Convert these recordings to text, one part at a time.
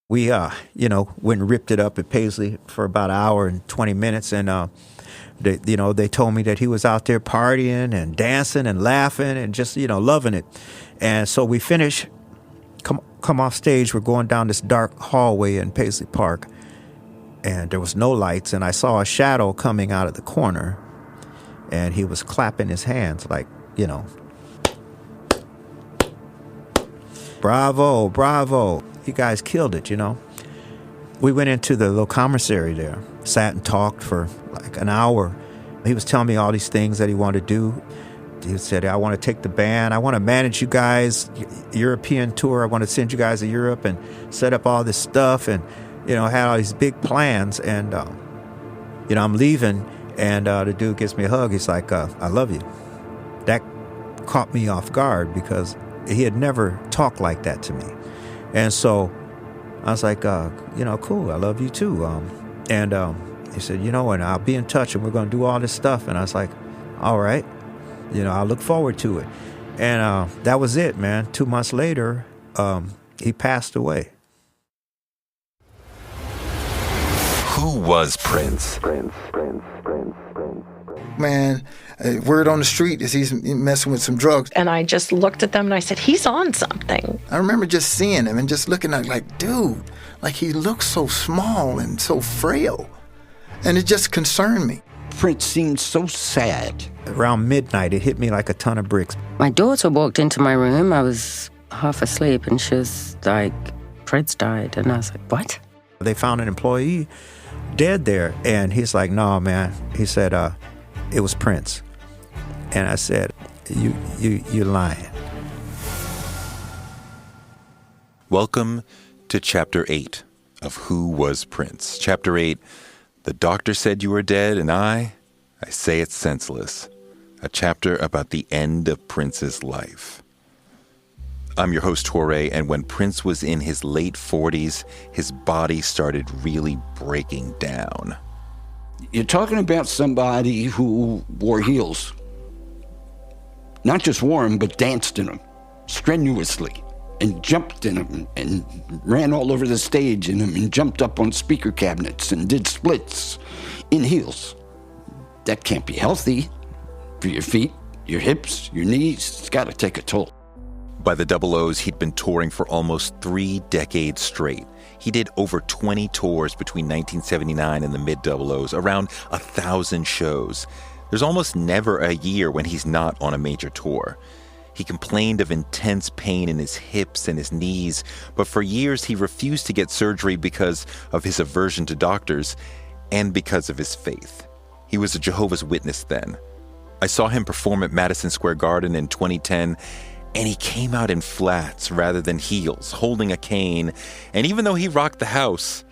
We, went and ripped it up at Paisley for about an hour and 20 minutes. And, they told me that he was out there partying and dancing and laughing and just, loving it. And so we finish, come off stage. We're going down this dark hallway in Paisley Park. And there was no lights. And I saw a shadow coming out of the corner. And he was clapping his hands like, bravo, bravo. You guys killed it, We went into the little commissary there, sat and talked for like an hour. He was telling me all these things that he wanted to do. He said, I want to take the band. I want to manage you guys, European tour. I want to send you guys to Europe and set up all this stuff. And, had all these big plans. And, I'm leaving. And the dude gives me a hug. He's like, I love you. That caught me off guard because he had never talked like that to me. And so I was like, cool, I love you too. And he said, and I'll be in touch and we're going to do all this stuff. And I was like, all right, I look forward to it. And that was it, man. 2 months later, he passed away. Who was Prince? Man, word on the street is he's messing with some drugs. And I just looked at them and I said, he's on something. I remember just seeing him and just looking at like, dude, like he looks so small and so frail. And it just concerned me. Prince seemed so sad. Around midnight, it hit me like a ton of bricks. My daughter walked into my room. I was half asleep and she was like, Prince died. And I was like, what? They found an employee dead there. And he's like, no, man. He said, it was Prince. And I said, you're lying. Welcome to Chapter 8 of Who Was Prince. Chapter 8, The Doctor Said You Were Dead, and I say it's senseless. A chapter about the end of Prince's life. I'm your host, Toure, and when Prince was in his late 40s, his body started really breaking down. You're talking about somebody who wore heels. Not just wore them, but danced in them strenuously and jumped in them and ran all over the stage in them and jumped up on speaker cabinets and did splits in heels. That can't be healthy for your feet, your hips, your knees. It's got to take a toll. By the Double O's, he'd been touring for almost 3 decades straight. He did over 20 tours between 1979 and the mid-Double O's, around 1,000 shows. There's almost never a year when he's not on a major tour. He complained of intense pain in his hips and his knees, but for years he refused to get surgery because of his aversion to doctors and because of his faith. He was a Jehovah's Witness then. I saw him perform at Madison Square Garden in 2010, and he came out in flats rather than heels, holding a cane. And even though he rocked the house,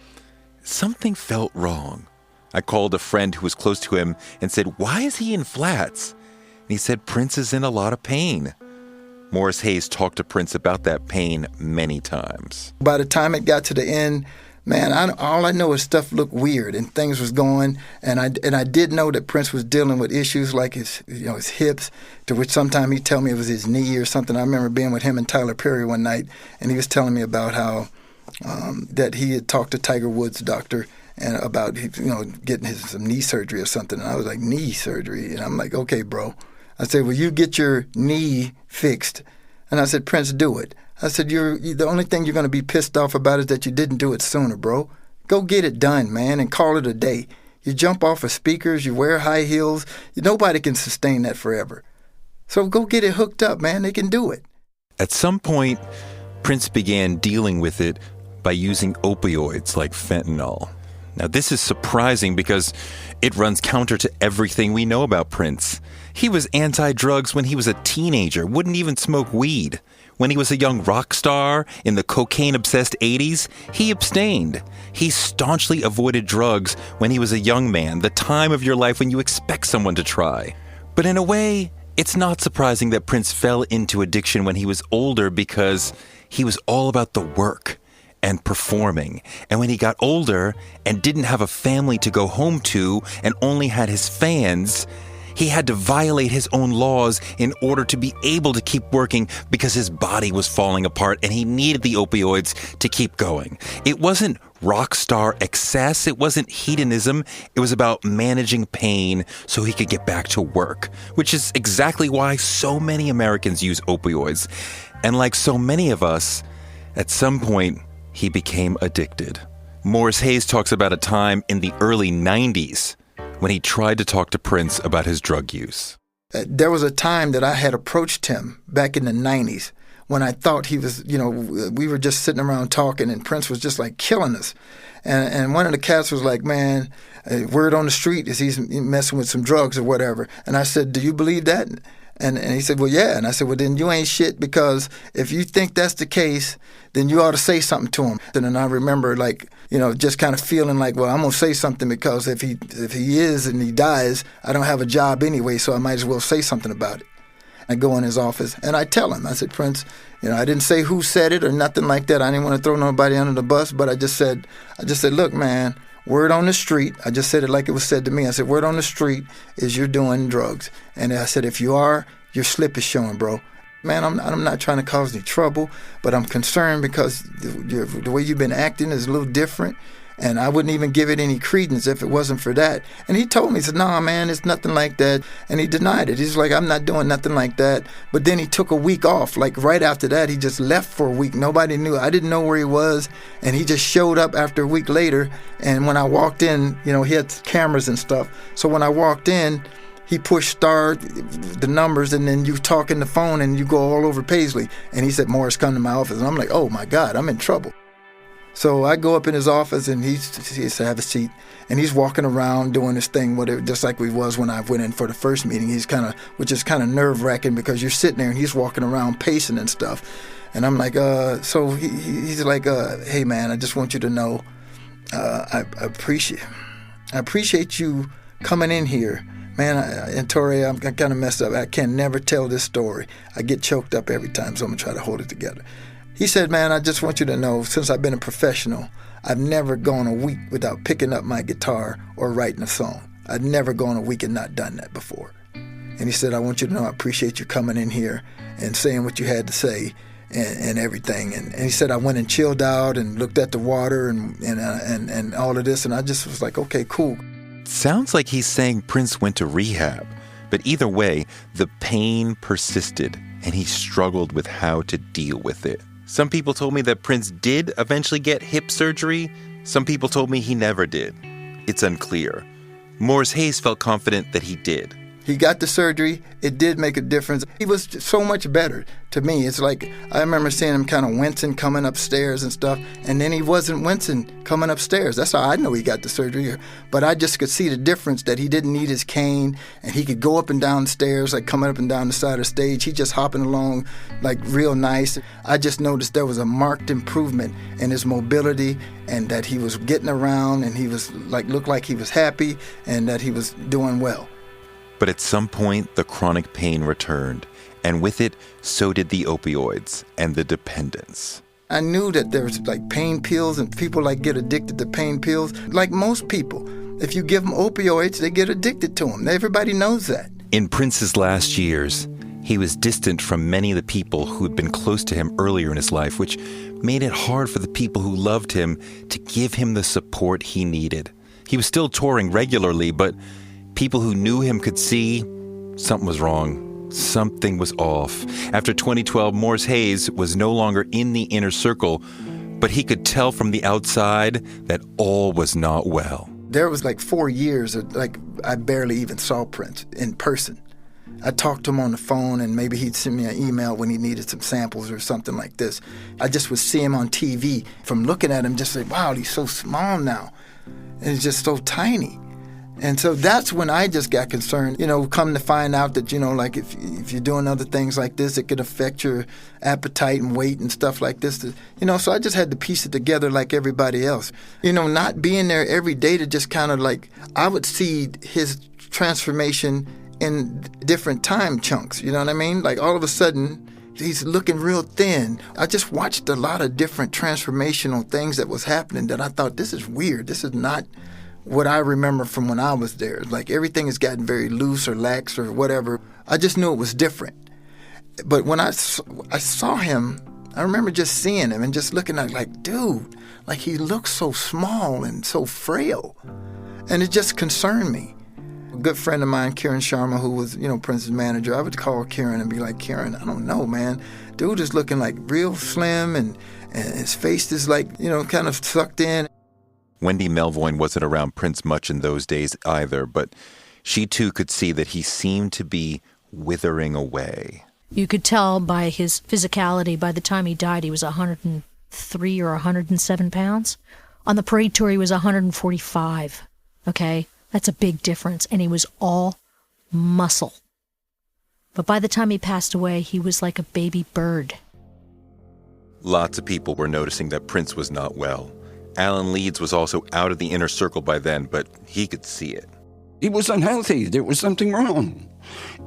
something felt wrong. I called a friend who was close to him and said, "Why is he in flats?" And he said, "Prince is in a lot of pain." Morris Hayes talked to Prince about that pain many times. By the time it got to the end, man, all I know is stuff looked weird and things was going. And I did know that Prince was dealing with issues like his hips, to which sometime he'd tell me it was his knee or something. I remember being with him and Tyler Perry one night, and he was telling me about how that he had talked to Tiger Woods' doctor and about getting some knee surgery or something. And I was like, knee surgery? And I'm like, okay, bro. I said, well, you get your knee fixed. And I said, Prince, do it. I said, the only thing you're going to be pissed off about is that you didn't do it sooner, bro. Go get it done, man, and call it a day. You jump off of speakers, you wear high heels. Nobody can sustain that forever. So go get it hooked up, man. They can do it. At some point, Prince began dealing with it by using opioids like fentanyl. Now, this is surprising because it runs counter to everything we know about Prince. He was anti-drugs when he was a teenager, wouldn't even smoke weed. When he was a young rock star in the cocaine-obsessed 80s, he abstained. He staunchly avoided drugs when he was a young man, the time of your life when you expect someone to try. But in a way, it's not surprising that Prince fell into addiction when he was older because he was all about the work and performing. And when he got older and didn't have a family to go home to and only had his fans, He had to violate his own laws in order to be able to keep working because his body was falling apart and he needed the opioids to keep going. It wasn't rock star excess. It wasn't hedonism. It was about managing pain so he could get back to work, which is exactly why so many Americans use opioids. And like so many of us, at some point, he became addicted. Morris Hayes talks about a time in the early 90s when he tried to talk to Prince about his drug use. There was a time that I had approached him back in the 90s when I thought he was, we were just sitting around talking and Prince was just like killing us. And one of the cats was like, man, word on the street is he's messing with some drugs or whatever. And I said, do you believe that? And he said, well, yeah. And I said, well, then you ain't shit, because if you think that's the case, then you ought to say something to him. And then I remember, just kind of feeling like, well, I'm going to say something, because if he is and he dies, I don't have a job anyway, so I might as well say something about it. I go in his office and I tell him, I said, Prince, I didn't say who said it or nothing like that. I didn't want to throw nobody under the bus, but I just said, look, man, word on the street, I just said it like it was said to me. I said, word on the street is you're doing drugs. And I said, if you are, your slip is showing, bro. Man, I'm not trying to cause any trouble, but I'm concerned because the way you've been acting is a little different, and I wouldn't even give it any credence if it wasn't for that. And he told me, he said, nah, man, it's nothing like that. And he denied it. He's like, I'm not doing nothing like that. But then he took a week off. Like right after that, he just left for a week. Nobody knew. I didn't know where he was. And he just showed up after a week later. And when I walked in, he had cameras and stuff. So when I walked in, he pushed star, the numbers, and then you talk in the phone and you go all over Paisley. And he said, Morris, come to my office. And I'm like, oh my God, I'm in trouble. So I go up in his office and he says, have a seat. And he's walking around doing his thing, whatever, just like we was when I went in for the first meeting. Which is kind of nerve-wracking, because you're sitting there and he's walking around pacing and stuff. And I'm like, so he's like, hey man, I just want you to know, I appreciate you coming in here. Man, and Toure, I'm kind of messed up. I can never tell this story. I get choked up every time, so I'm going to try to hold it together. He said, man, I just want you to know, since I've been a professional, I've never gone a week without picking up my guitar or writing a song. I've never gone a week and not done that before. And he said, I want you to know I appreciate you coming in here and saying what you had to say and everything. And he said, I went and chilled out and looked at the water and all of this, and I just was like, okay, cool. Sounds like he's saying Prince went to rehab. But either way, the pain persisted, and he struggled with how to deal with it. Some people told me that Prince did eventually get hip surgery. Some people told me he never did. It's unclear. Morris Hayes felt confident that he did. He got the surgery. It did make a difference. He was so much better to me. It's like I remember seeing him kind of wincing coming upstairs and stuff, and then he wasn't wincing coming upstairs. That's how I know he got the surgery. But I just could see the difference, that he didn't need his cane, and he could go up and down the stairs, like coming up and down the side of the stage. He just hopping along like real nice. I just noticed there was a marked improvement in his mobility, and that he was getting around, and he was looked like he was happy, and that he was doing well. But at some point, the chronic pain returned, and with it, so did the opioids and the dependence. I knew that there was pain pills, and people get addicted to pain pills. Like most people, if you give them opioids, they get addicted to them. Everybody knows that. In Prince's last years, he was distant from many of the people who had been close to him earlier in his life, which made it hard for the people who loved him to give him the support he needed. He was still touring regularly, but people who knew him could see something was wrong. Something was off. After 2012, Morris Hayes was no longer in the inner circle, but he could tell from the outside that all was not well. There was 4 years of, I barely even saw Prince in person. I talked to him on the phone, and maybe he'd send me an email when he needed some samples or something like this. I just would see him on TV. From looking at him, just say, wow, he's so small now. And he's just so tiny. And so that's when I just got concerned, come to find out that, if you're doing other things like this, it could affect your appetite and weight and stuff like this. So I just had to piece it together like everybody else. Not being there every day to just kind of I would see his transformation in different time chunks, you know what I mean? All of a sudden, he's looking real thin. I just watched a lot of different transformational things that was happening that I thought, this is weird. This is not what I remember from when I was there. Like everything has gotten very loose or lax or whatever. I just knew it was different. But when I saw him, I remember just seeing him and just looking at him like, dude, like he looks so small and so frail. And it just concerned me. A good friend of mine, Kieran Sharma, who was, Prince's manager, I would call Kieran and be like, Kieran, I don't know, man. Dude is looking like real slim and his face is like, kind of sucked in. Wendy Melvoin wasn't around Prince much in those days either, but she too could see that he seemed to be withering away. You could tell by his physicality, by the time he died, he was 103 or 107 pounds. On the parade tour, he was 145, okay? That's a big difference, and he was all muscle. But by the time he passed away, he was like a baby bird. Lots of people were noticing that Prince was not well. Alan Leeds was also out of the inner circle by then, but he could see it. He was unhealthy. There was something wrong.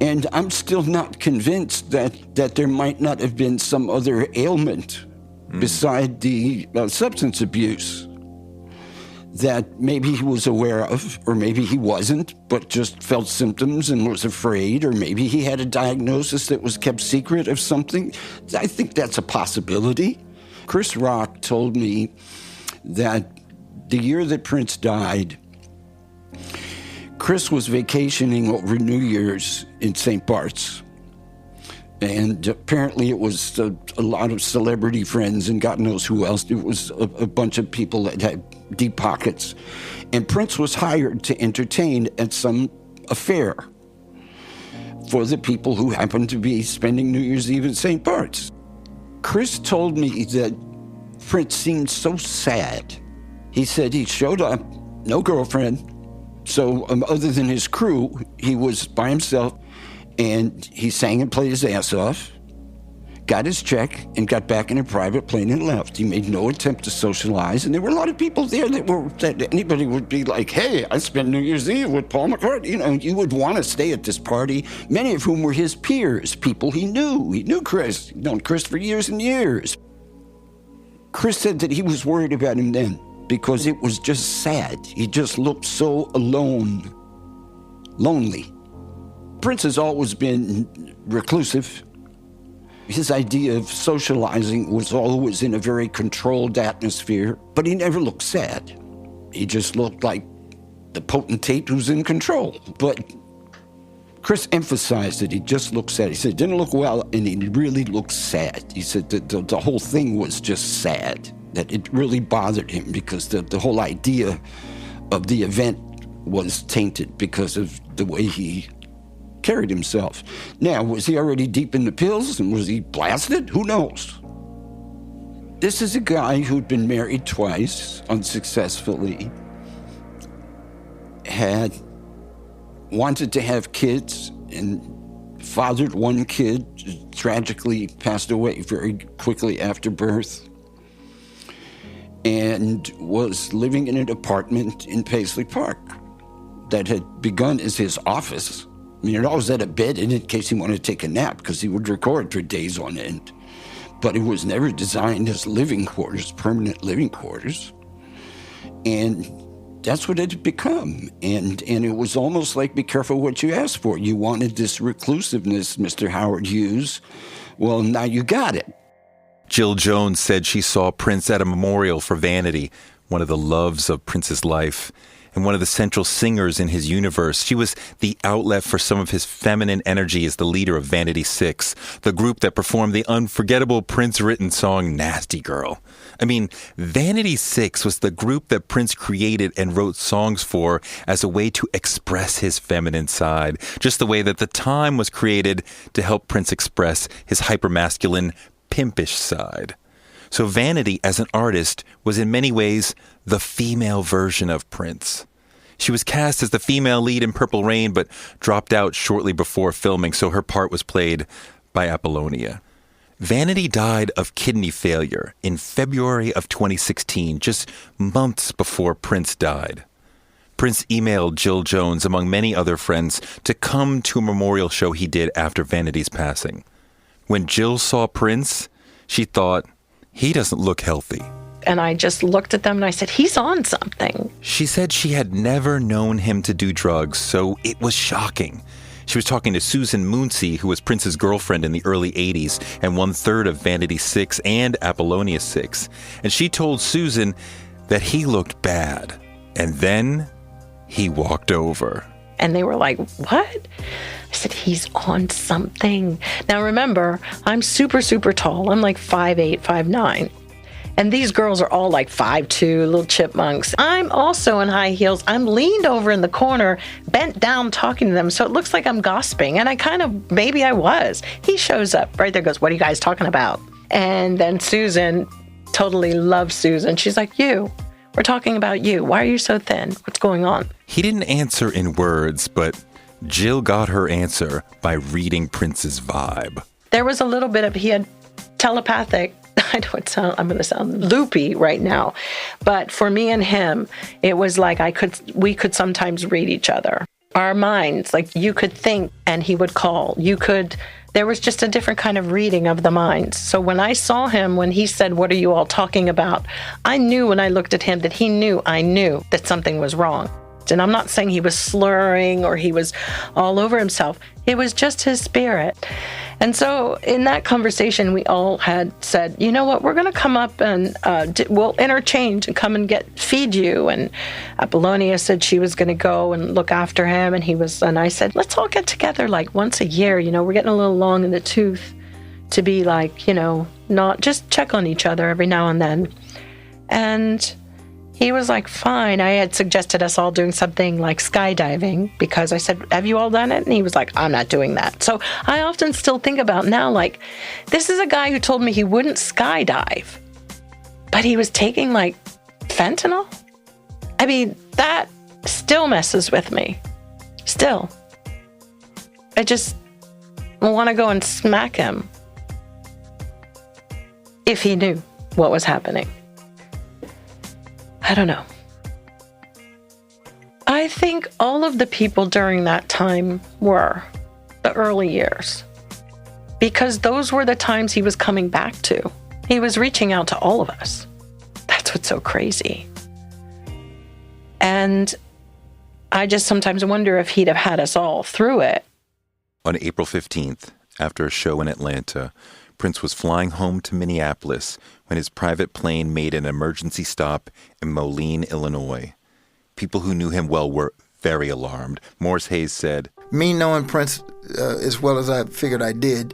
And I'm still not convinced that there might not have been some other ailment beside the substance abuse that maybe he was aware of, or maybe he wasn't, but just felt symptoms and was afraid, or maybe he had a diagnosis that was kept secret of something. I think that's a possibility. Chris Rock told me that the year that Prince died, Chris was vacationing over New Year's in St. Bart's. And apparently it was a lot of celebrity friends and God knows who else. It was a bunch of people that had deep pockets. And Prince was hired to entertain at some affair for the people who happened to be spending New Year's Eve in St. Bart's. Chris told me that Prince seemed so sad. He said he showed up, no girlfriend. So other than his crew, he was by himself, and he sang and played his ass off, got his check, and got back in a private plane and left. He made no attempt to socialize, and there were a lot of people there that anybody would be like, hey, I spent New Year's Eve with Paul McCartney. You would want to stay at this party, many of whom were his peers, people he knew. He knew Chris. He'd known Chris for years and years. Chris said that he was worried about him then because it was just sad. He just looked so alone, lonely. Prince has always been reclusive. His idea of socializing was always in a very controlled atmosphere, but he never looked sad. He just looked like the potentate who's in control. But Chris emphasized that he just looked sad. He said it didn't look well, and he really looked sad. He said that the whole thing was just sad, that it really bothered him because the whole idea of the event was tainted because of the way he carried himself. Now, was he already deep in the pills and was he blasted? Who knows? This is a guy who'd been married twice unsuccessfully, had wanted to have kids and fathered one kid, tragically passed away very quickly after birth, and was living in an apartment in Paisley Park that had begun as his office. I mean, it always had a bed in case he wanted to take a nap, because he would record for days on end. But it was never designed as living quarters, permanent living quarters. And that's what it had become. And it was almost like, be careful what you ask for. You wanted this reclusiveness, Mr. Howard Hughes. Well, now you got it. Jill Jones said she saw Prince at a memorial for Vanity, one of the loves of Prince's life, and one of the central singers in his universe. She was the outlet for some of his feminine energy as the leader of Vanity 6, the group that performed the unforgettable Prince-written song Nasty Girl. I mean, Vanity 6 was the group that Prince created and wrote songs for as a way to express his feminine side, just the way that The Time was created to help Prince express his hypermasculine, pimpish side. So Vanity, as an artist, was in many ways the female version of Prince. She was cast as the female lead in Purple Rain, but dropped out shortly before filming, so her part was played by Apollonia. Vanity died of kidney failure in February of 2016, just months before Prince died. Prince emailed Jill Jones, among many other friends, to come to a memorial show he did after Vanity's passing. When Jill saw Prince, she thought, he doesn't look healthy. And I just looked at them and I said, he's on something. She said she had never known him to do drugs, so it was shocking. She was talking to Susan Muncie, who was Prince's girlfriend in the early 80s and 1/3 of Vanity 6 and Apollonia 6. And she told Susan that he looked bad. And then he walked over. And they were like, what? I said, he's on something. Now remember, I'm super, super tall. I'm like 5'8", 5'9". And these girls are all like 5'2", little chipmunks. I'm also in high heels. I'm leaned over in the corner, bent down talking to them. So it looks like I'm gossiping. And maybe I was. He shows up right there, goes, what are you guys talking about? And then Susan, totally loves Susan. She's like, we're talking about you. Why are you so thin? What's going on? He didn't answer in words, but Jill got her answer by reading Prince's vibe. There was a little bit of, he had telepathic, I'm going to sound loopy right now, but for me and him, it was like we could sometimes read each other. Our minds, like you could think and he would call. There was just a different kind of reading of the minds. So when I saw him, when he said, what are you all talking about? I knew when I looked at him that I knew that something was wrong. And I'm not saying he was slurring or he was all over himself. It was just his spirit. And so in that conversation, we all had said, you know what, we're going to come up and we'll interchange and come and feed you. And Apollonia said she was going to go and look after him. And I said, let's all get together like once a year. We're getting a little long in the tooth to be like, not just check on each other every now and then. And he was like, fine. I had suggested us all doing something like skydiving because I said, have you all done it? And he was like, I'm not doing that. So I often still think about now, like, this is a guy who told me he wouldn't skydive, but he was taking like fentanyl. I mean, that still messes with me. Still. I just want to go and smack him if he knew what was happening. I don't know. I think all of the people during that time were the early years, because those were the times he was coming back to. He was reaching out to all of us. That's what's so crazy. And I just sometimes wonder if he'd have had us all through it. On April 15th, after a show in Atlanta, Prince was flying home to Minneapolis when his private plane made an emergency stop in Moline, Illinois. People who knew him well were very alarmed. Morris Hayes said, me knowing Prince as well as I figured I did,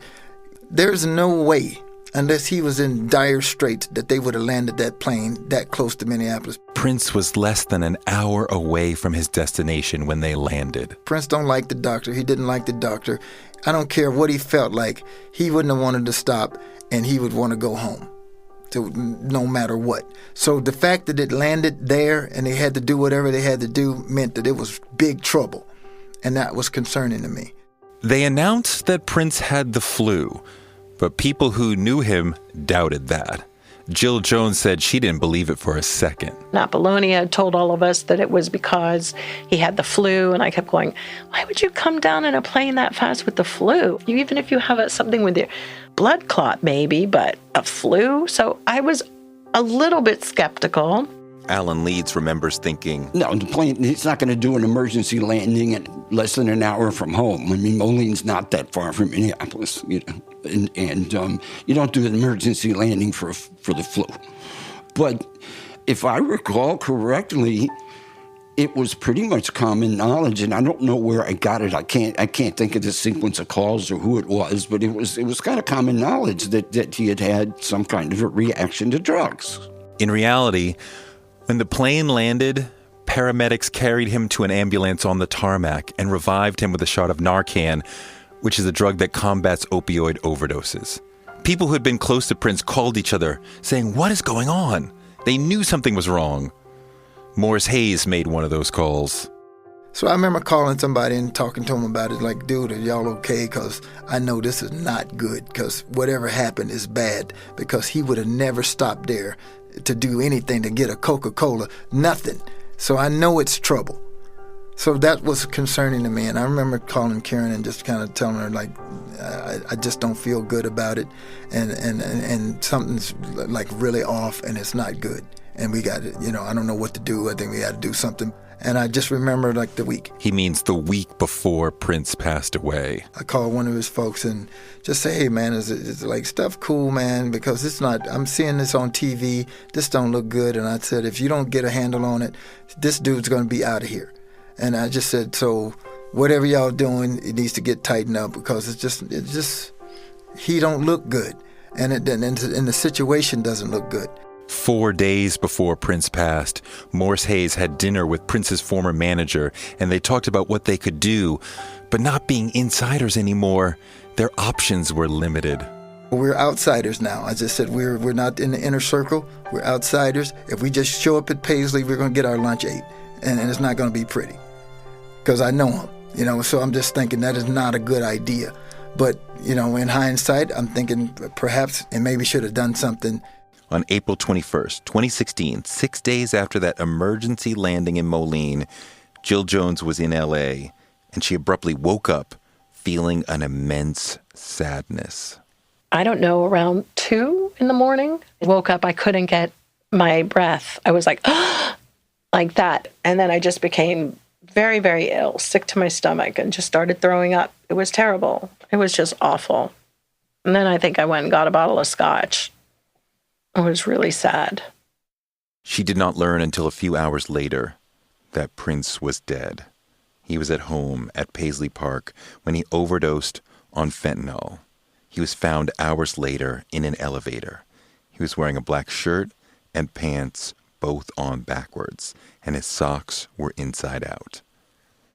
there's no way, unless he was in dire straits, that they would have landed that plane that close to Minneapolis. Prince was less than an hour away from his destination when they landed. Prince don't like the doctor. He didn't like the doctor. I don't care what he felt like. He wouldn't have wanted to stop, and he would want to go home, no matter what. So the fact that it landed there and they had to do whatever they had to do meant that it was big trouble, and that was concerning to me. They announced that Prince had the flu, but people who knew him doubted that. Jill Jones said she didn't believe it for a second. Apollonia told all of us that it was because he had the flu, and I kept going, why would you come down in a plane that fast with the flu? Even if you have something with your blood clot, maybe, but a flu? So I was a little bit skeptical. Alan Leeds remembers thinking, no, the plane, it's not going to do an emergency landing at less than an hour from home. I mean, Moline's not that far from Minneapolis, and you don't do an emergency landing for the flu. But if I recall correctly, it was pretty much common knowledge, and I don't know where I got it. I can't think of the sequence of calls or who it was, but it was kind of common knowledge that he had some kind of a reaction to drugs. In reality, when the plane landed, paramedics carried him to an ambulance on the tarmac and revived him with a shot of Narcan, which is a drug that combats opioid overdoses. People who had been close to Prince called each other, saying, what is going on? They knew something was wrong. Morris Hayes made one of those calls. So I remember calling somebody and talking to him about it, like, dude, are y'all okay? Because I know this is not good, because whatever happened is bad, because he would have never stopped there to do anything, to get a Coca-Cola, nothing. So I know it's trouble. So that was concerning to me, and I remember calling Karen and just kind of telling her, like, I just don't feel good about it, and something's like really off, and it's not good, and we got to, I don't know what to do. I think we got to do something. And I just remember like the week. He means the week before Prince passed away. I called one of his folks and just say, hey, man, is like stuff cool, man? Because it's not, I'm seeing this on TV. This don't look good. And I said, if you don't get a handle on it, this dude's going to be out of here. And I just said, so whatever y'all doing, it needs to get tightened up because it's just he don't look good. And the situation doesn't look good. 4 days before Prince passed, Morse Hayes had dinner with Prince's former manager, and they talked about what they could do. But not being insiders anymore, their options were limited. We're outsiders now. I just said we're not in the inner circle. We're outsiders. If we just show up at Paisley, we're going to get our lunch ate, and it's not going to be pretty. Because I know him, so I'm just thinking that is not a good idea. But, in hindsight, I'm thinking perhaps and maybe should have done something. On April 21st, 2016, 6 days after that emergency landing in Moline, Jill Jones was in L.A., and she abruptly woke up feeling an immense sadness. I don't know, around 2 in the morning, I woke up, I couldn't get my breath. I was like, like that. And then I just became very, very ill, sick to my stomach, and just started throwing up. It was terrible. It was just awful. And then I think I went and got a bottle of scotch. It was really sad. She did not learn until a few hours later that Prince was dead. He was at home at Paisley Park when he overdosed on fentanyl. He was found hours later in an elevator. He was wearing a black shirt and pants, both on backwards, and his socks were inside out.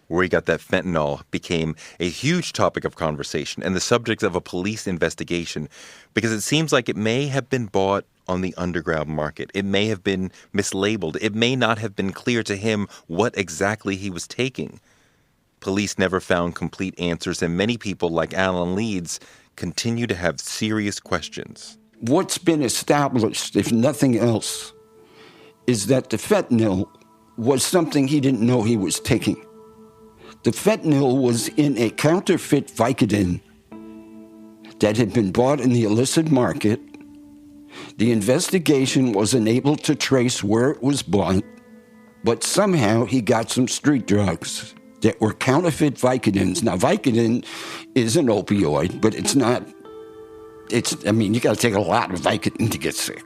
Where he got that fentanyl became a huge topic of conversation and the subject of a police investigation because it seems like it may have been bought on the underground market. It may have been mislabeled. It may not have been clear to him what exactly he was taking. Police never found complete answers, and many people, like Alan Leeds, continue to have serious questions. What's been established, if nothing else, is that the fentanyl was something he didn't know he was taking. The fentanyl was in a counterfeit Vicodin that had been bought in the illicit market. The investigation wasn't able to trace where it was bought, but somehow he got some street drugs that were counterfeit Vicodins. Now, Vicodin is an opioid, but it's not, you got to take a lot of Vicodin to get sick.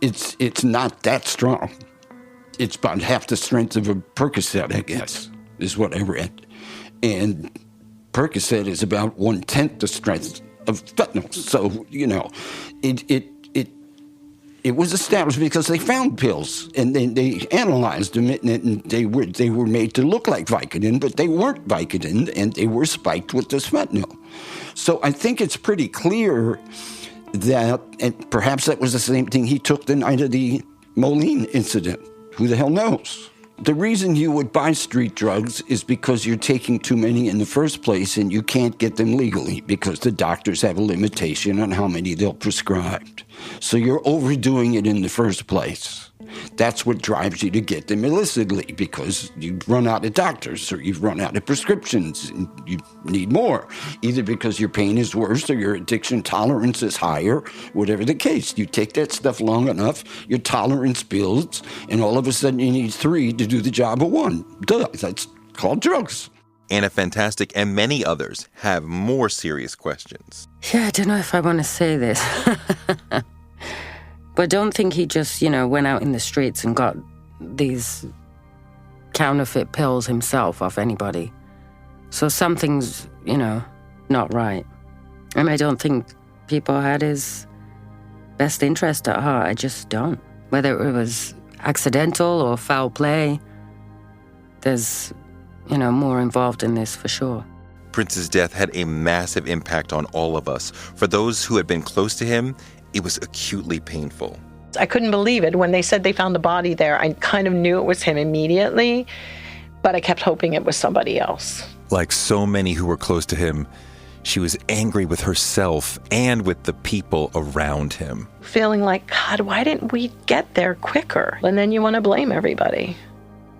It's not that strong. It's about half the strength of a Percocet, I guess, is what I read. And Percocet is about 1/10 the strength of fentanyl. So, it was established because they found pills and they analyzed them and they were made to look like Vicodin, but they weren't Vicodin and they were spiked with this fentanyl. So I think it's pretty clear that, and perhaps that was the same thing he took the night of the Moline incident. Who the hell knows? The reason you would buy street drugs is because you're taking too many in the first place and you can't get them legally because the doctors have a limitation on how many they'll prescribe. So you're overdoing it in the first place. That's what drives you to get them illicitly because you've run out of doctors or you've run out of prescriptions and you need more, either because your pain is worse or your addiction tolerance is higher, whatever the case. You take that stuff long enough, your tolerance builds, and all of a sudden you need 3 to do the job of 1. Duh, that's called drugs. Anna Fantastic and many others have more serious questions. Yeah, I don't know if I want to say this. But don't think he just, went out in the streets and got these counterfeit pills himself off anybody. So something's, not right. And I don't think people had his best interest at heart. I just don't. Whether it was accidental or foul play, there's, more involved in this for sure. Prince's death had a massive impact on all of us. For those who had been close to him, it was acutely painful. I couldn't believe it. When they said they found the body there, I kind of knew it was him immediately, but I kept hoping it was somebody else. Like so many who were close to him, she was angry with herself and with the people around him. Feeling like, God, why didn't we get there quicker? And then you want to blame everybody.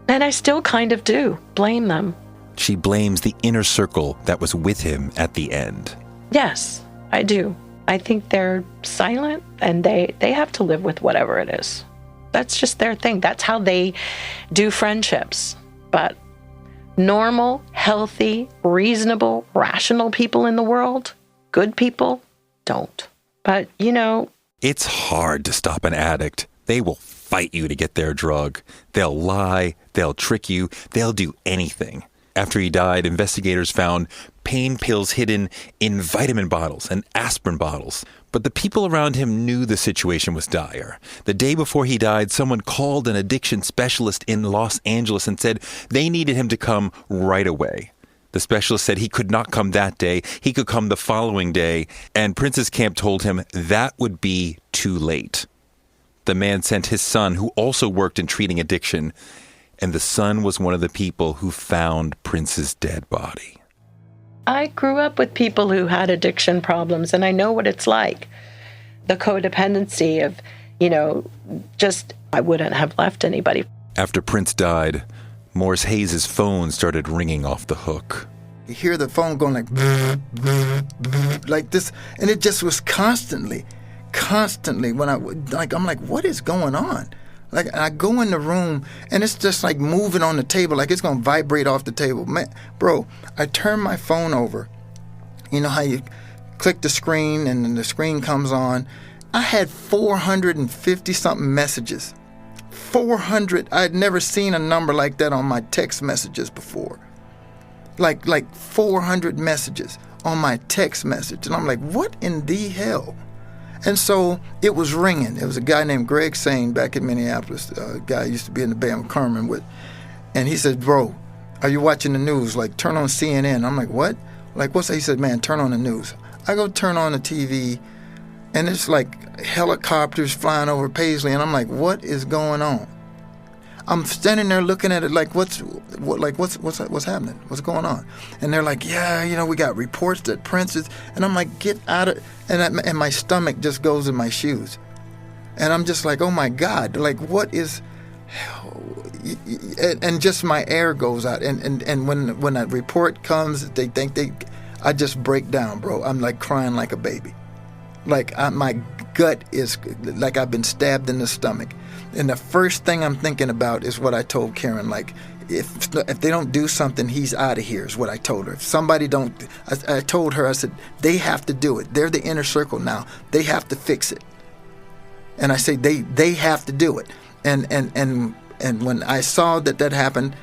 And I still kind of do blame them. She blames the inner circle that was with him at the end. Yes, I do. I think they're silent and they have to live with whatever it is. That's just their thing. That's how they do friendships. But normal, healthy, reasonable, rational people in the world, good people, don't. But, you know, it's hard to stop an addict. They will fight you to get their drug. They'll lie, they'll trick you, they'll do anything. After he died, investigators found pain pills hidden in vitamin bottles and aspirin bottles. But the people around him knew the situation was dire. The day before he died, someone called an addiction specialist in Los Angeles and said they needed him to come right away. The specialist said he could not come that day. He could come the following day. And Prince's camp told him that would be too late. The man sent his son, who also worked in treating addiction, and the son was one of the people who found Prince's dead body. I grew up with people who had addiction problems, and I know what it's like. The codependency of, you know, just, I wouldn't have left anybody. After Prince died, Morris Hayes' phone started ringing off the hook. You hear the phone going like this, and it just was constantly when I'm like, what is going on? Like, I go in the room, and it's just like moving on the table, like it's going to vibrate off the table. Man, bro, I turn my phone over. You know how you click the screen, and then the screen comes on? I had 450-something messages. 400. I had never seen a number like that on my text messages before. Like 400 messages on my text message. And I'm like, what in the hell? And so it was ringing. It was a guy named Greg Sane back in Minneapolis, a guy I used to be in the band Coleman with. And he said, bro, are you watching the news? Like, turn on CNN. I'm like, what? Like, what's that? He said, man, turn on the news. I go turn on the TV, and it's like helicopters flying over Paisley, and I'm like, what is going on? I'm standing there looking at it like, what's happening? What's going on? And they're like, yeah, you know, we got reports that Prince is, and I'm like, get out of, and my stomach just goes in my shoes. And I'm just like, oh my God, like, what is, and just my air goes out. And when that report comes, they think I just break down, bro. I'm like crying like a baby. Like my gut is like I've been stabbed in the stomach. And the first thing I'm thinking about is what I told Karen, like, if they don't do something, he's out of here, is what I told her. If somebody don't, I told her, I said, they have to do it. They're the inner circle now. They have to fix it. And I say, they have to do it. And when I saw that happened,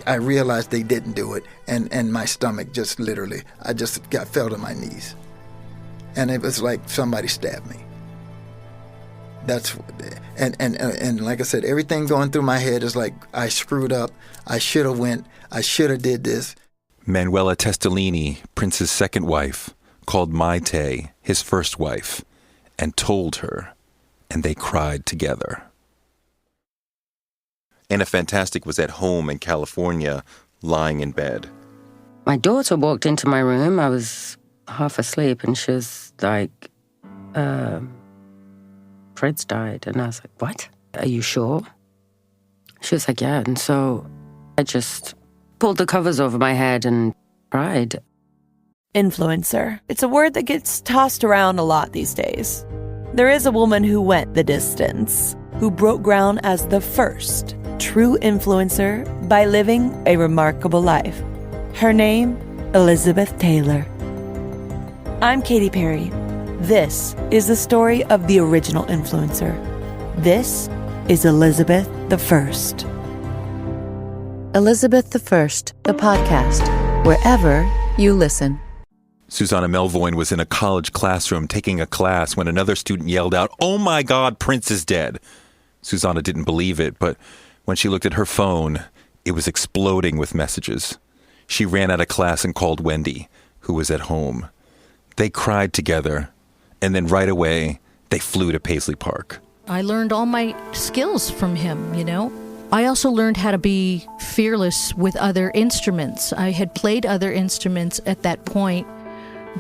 I realized they didn't do it. And my stomach just literally, I just fell to my knees. And it was like somebody stabbed me. That's and like I said, everything going through my head is like, I screwed up. I should have went. I should have did this. Manuela Testolini, Prince's second wife, called Maite his first wife and told her, and they cried together. Anna Fantastic was at home in California, lying in bed. My daughter walked into my room. I was half asleep, and she was like, Prince died. And I was like, what? Are you sure? She was like, yeah. And so I just pulled the covers over my head and cried. Influencer. It's a word that gets tossed around a lot these days. There is a woman who went the distance, who broke ground as the first true influencer by living a remarkable life. Her name, Elizabeth Taylor. I'm Katy Perry. This is the story of the original influencer. This is Elizabeth the First. Elizabeth the First, the podcast, wherever you listen. Susanna Melvoin was in a college classroom taking a class when another student yelled out, "Oh my God, Prince is dead." Susanna didn't believe it, but when she looked at her phone, it was exploding with messages. She ran out of class and called Wendy, who was at home. They cried together. And then right away, they flew to Paisley Park. I learned all my skills from him, you know. I also learned how to be fearless with other instruments. I had played other instruments at that point,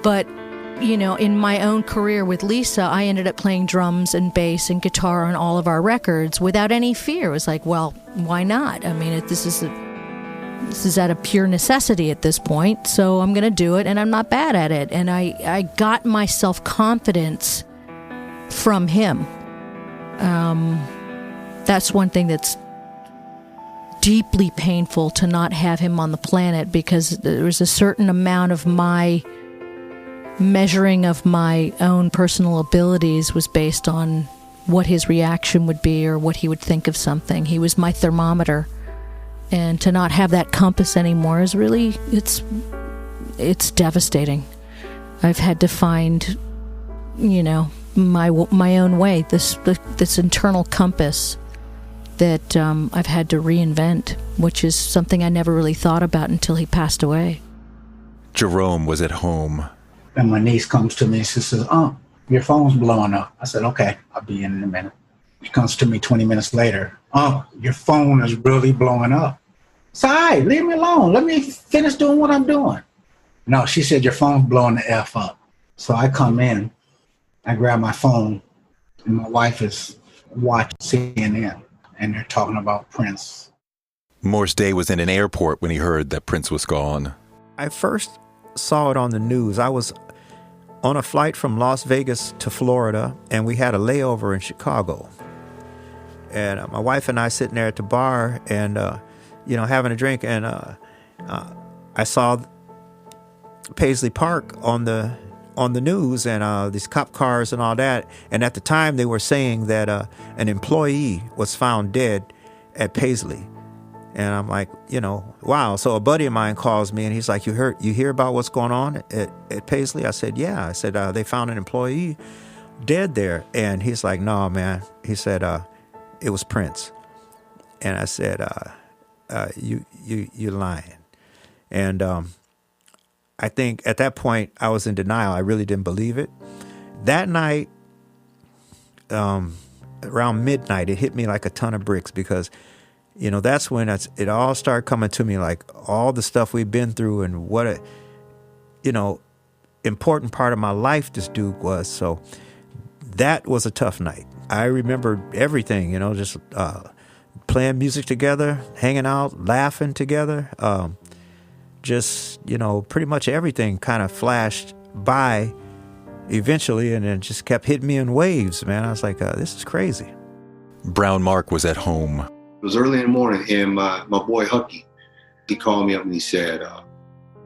but in my own career with Lisa, I ended up playing drums and bass and guitar on all of our records without any fear. It was like, well, why not? I mean, this is out of pure necessity at this point, so I'm going to do it, and I'm not bad at it. And I got my self-confidence from him. That's one thing that's deeply painful, to not have him on the planet, because there was a certain amount of my measuring of my own personal abilities was based on what his reaction would be or what he would think of something. He was my thermometer. And to not have that compass anymore is really, it's devastating. I've had to find, my own way, this internal compass that I've had to reinvent, which is something I never really thought about until he passed away. Jerome was at home. And my niece comes to me and she says, your phone's blowing up. I said, okay, I'll be in a minute. She comes to me 20 minutes later. Your phone is really blowing up. So, all right, leave me alone. Let me finish doing what I'm doing. No, she said, your phone's blowing the F up. So I come in, I grab my phone, and my wife is watching CNN, and they're talking about Prince. Morse Day was in an airport when he heard that Prince was gone. I first saw it on the news. I was on a flight from Las Vegas to Florida, and we had a layover in Chicago. And my wife and I sitting there at the bar and, having a drink, and I saw Paisley Park on the news, and these cop cars and all that. And at the time, they were saying that an employee was found dead at Paisley. And I'm like, wow. So a buddy of mine calls me, and he's like, you hear about what's going on at Paisley? I said, yeah. I said, they found an employee dead there. And he's like, no, man. He said, it was Prince. And I said, you're lying. And I think at that point I was in denial. I really didn't believe it. That night, around midnight, it hit me like a ton of bricks, because that's when it all started coming to me, like all the stuff we've been through and what a important part of my life this dude was. So that was a tough night. I remember everything, just playing music together, hanging out, laughing together. Just, pretty much everything kind of flashed by eventually, and it just kept hitting me in waves, man. I was like, this is crazy. Brown Mark was at home. It was early in the morning, and my boy Hucky, he called me up and he said,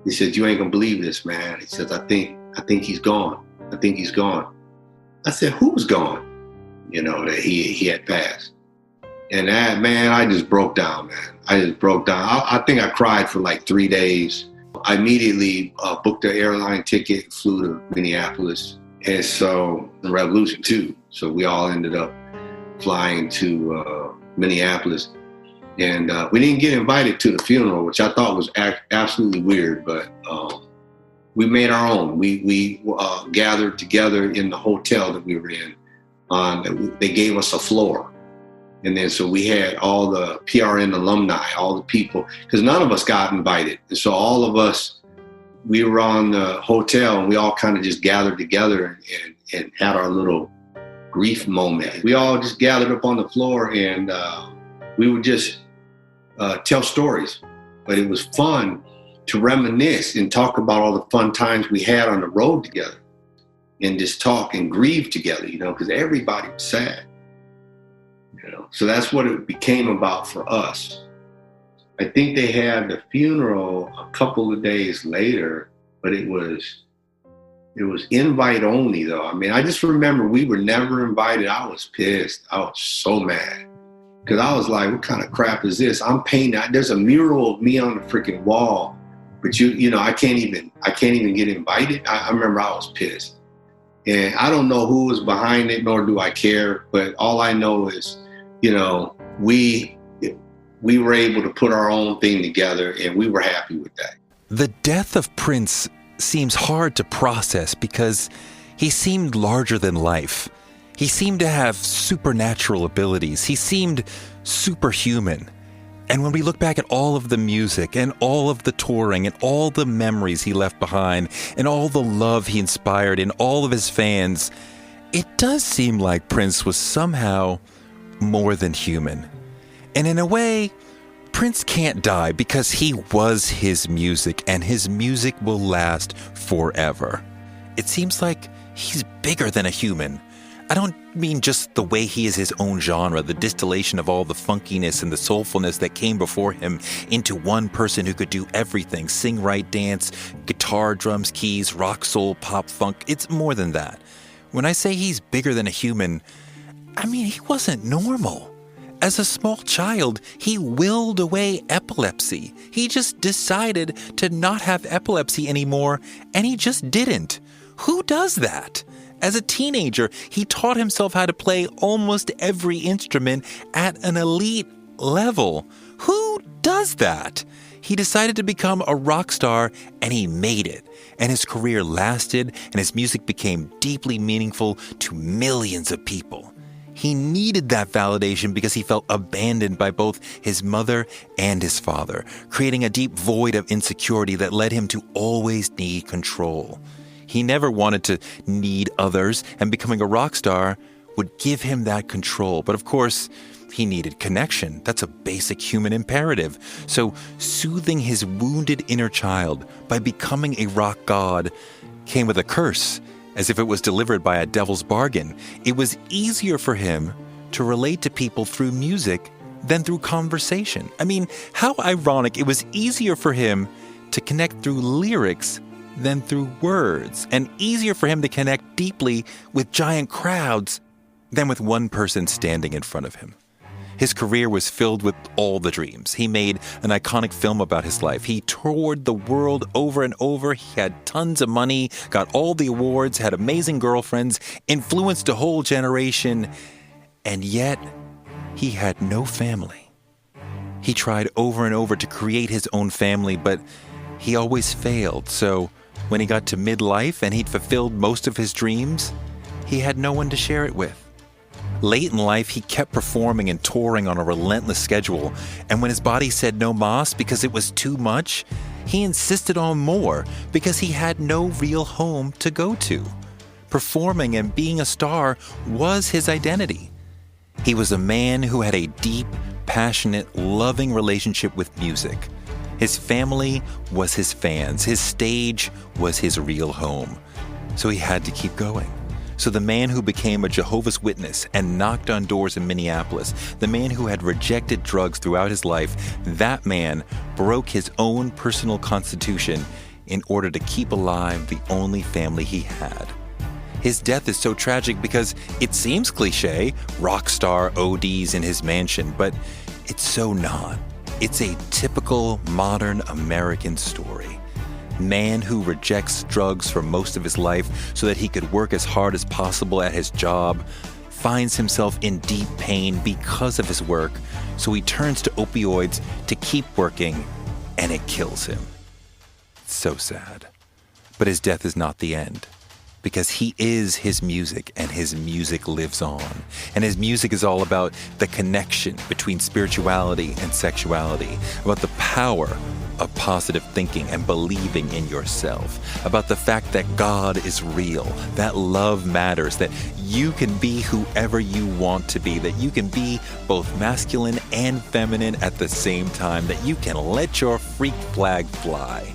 you ain't gonna believe this, man. He says, I think he's gone. I think he's gone. I said, who's gone? That he had passed. And that, man, I just broke down, man. I just broke down. I think I cried for like 3 days. I immediately booked an airline ticket, flew to Minneapolis. And so the Revolution too. So we all ended up flying to Minneapolis. And we didn't get invited to the funeral, which I thought was absolutely weird, but we made our own. We gathered together in the hotel that we were in. They gave us a floor. And then so we had all the PRN alumni, all the people, because none of us got invited. And so all of us, we were on the hotel, and we all kind of just gathered together and had our little grief moment. We all just gathered up on the floor, and we would just tell stories. But it was fun to reminisce and talk about all the fun times we had on the road together, and just talk and grieve together, because everybody was sad. So that's what it became about for us. I think they had the funeral a couple of days later, but it was invite only though. I mean, I just remember we were never invited. I was pissed. I was so mad, because I was like, what kind of crap is this? I'm painting. There's a mural of me on the freaking wall, but I can't even get invited. I remember I was pissed, and I don't know who was behind it, nor do I care. But all I know is, we were able to put our own thing together, and we were happy with that. The death of Prince seems hard to process because he seemed larger than life. He seemed to have supernatural abilities. He seemed superhuman. And when we look back at all of the music and all of the touring and all the memories he left behind and all the love he inspired in all of his fans, it does seem like Prince was somehow more than human. And in a way, Prince can't die because he was his music, and his music will last forever. It seems like he's bigger than a human. I don't mean just the way he is his own genre, the distillation of all the funkiness and the soulfulness that came before him into one person who could do everything: sing, write, dance, guitar, drums, keys, rock, soul, pop, funk. It's more than that. When I say he's bigger than a human, I mean he wasn't normal. As a small child, he willed away epilepsy. He just decided to not have epilepsy anymore, and he just didn't. Who does that? As a teenager, he taught himself how to play almost every instrument at an elite level. Who does that? He decided to become a rock star, and he made it. And his career lasted, and his music became deeply meaningful to millions of people. He needed that validation because he felt abandoned by both his mother and his father, creating a deep void of insecurity that led him to always need control. He never wanted to need others, and becoming a rock star would give him that control. But of course, he needed connection. That's a basic human imperative. So soothing his wounded inner child by becoming a rock god came with a curse, as if it was delivered by a devil's bargain. It was easier for him to relate to people through music than through conversation. I mean, how ironic. It was easier for him to connect through lyrics than through words, and easier for him to connect deeply with giant crowds than with one person standing in front of him. His career was filled with all the dreams. He made an iconic film about his life. He toured the world over and over. He had tons of money, got all the awards, had amazing girlfriends, influenced a whole generation, and yet he had no family. He tried over and over to create his own family, but he always failed. So when he got to midlife and he'd fulfilled most of his dreams, he had no one to share it with. Late in life, he kept performing and touring on a relentless schedule, and when his body said no mas because it was too much, he insisted on more because he had no real home to go to. Performing and being a star was his identity. He was a man who had a deep, passionate, loving relationship with music. His family was his fans. His stage was his real home. So he had to keep going. So the man who became a Jehovah's Witness and knocked on doors in Minneapolis, the man who had rejected drugs throughout his life, that man broke his own personal constitution in order to keep alive the only family he had. His death is so tragic because it seems cliche, rock star ODs in his mansion, but it's so not. It's a typical modern American story. Man who rejects drugs for most of his life so that he could work as hard as possible at his job, finds himself in deep pain because of his work, so he turns to opioids to keep working, and it kills him. It's so sad. But his death is not the end, because he is his music, and his music lives on. And his music is all about the connection between spirituality and sexuality, about the power of positive thinking and believing in yourself, about the fact that God is real, that love matters, that you can be whoever you want to be, that you can be both masculine and feminine at the same time, that you can let your freak flag fly.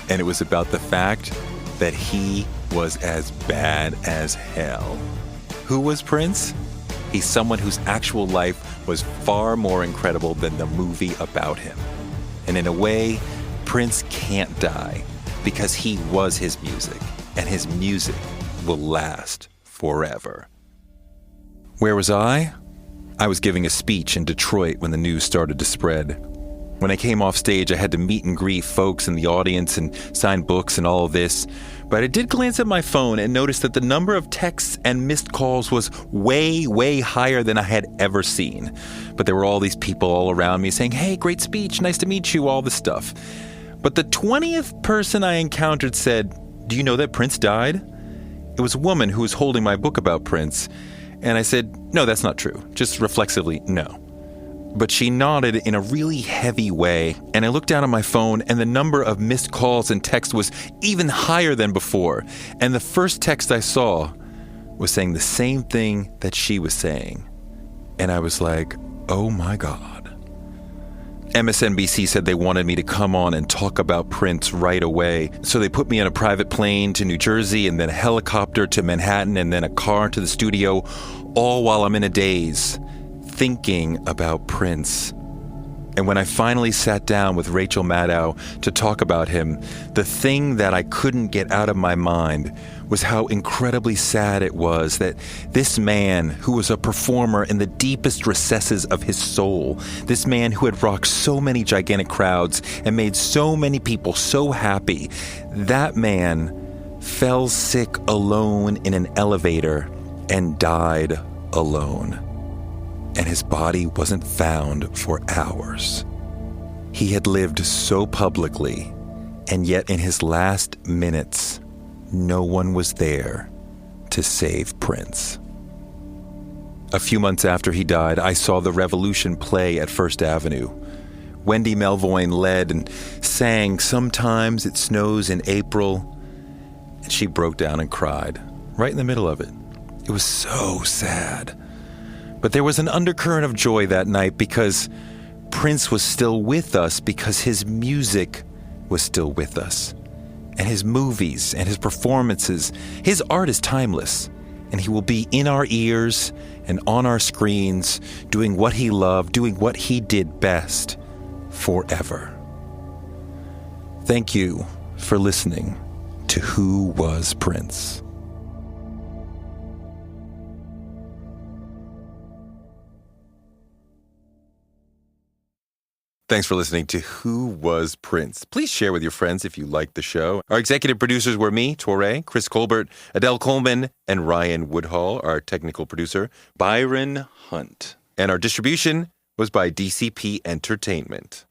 And it was about the fact that he was as bad as hell. Who was Prince? He's someone whose actual life was far more incredible than the movie about him. And in a way, Prince can't die because he was his music, and his music will last forever. Where was I? I was giving a speech in Detroit when the news started to spread. When I came off stage, I had to meet and greet folks in the audience and sign books and all of this. But I did glance at my phone and noticed that the number of texts and missed calls was way, way higher than I had ever seen. But there were all these people all around me saying, "Hey, great speech, nice to meet you," all this stuff. But the 20th person I encountered said, "Do you know that Prince died?" It was a woman who was holding my book about Prince. And I said, "No, that's not true." Just reflexively, no. but she nodded in a really heavy way, and I looked down at my phone, and the number of missed calls and texts was even higher than before. And the first text I saw was saying the same thing that she was saying. And I was like, oh my God. MSNBC said they wanted me to come on and talk about Prince right away. So they put me on a private plane to New Jersey, and then a helicopter to Manhattan, and then a car to the studio, all while I'm in a daze, thinking about Prince. And when I finally sat down with Rachel Maddow to talk about him, the thing that I couldn't get out of my mind was how incredibly sad it was that this man who was a performer in the deepest recesses of his soul, this man who had rocked so many gigantic crowds and made so many people so happy, that man fell sick alone in an elevator and died alone. And his body wasn't found for hours. He had lived so publicly, and yet in his last minutes, no one was there to save Prince. A few months after he died, I saw the Revolution play at First Avenue. Wendy Melvoin led and sang "Sometimes It Snows in April," and she broke down and cried right in the middle of it. It was so sad. But there was an undercurrent of joy that night because Prince was still with us, because his music was still with us. And his movies and his performances, his art is timeless. And he will be in our ears and on our screens, doing what he loved, doing what he did best, forever. Thank you for listening to Who Was Prince? Thanks for listening to Who Was Prince? Please share with your friends if you liked the show. Our executive producers were me, Toure, Chris Colbert, Adell Coleman, and Ryan Woodhall. Our technical producer, Byron Hunt. And our distribution was by DCP Entertainment.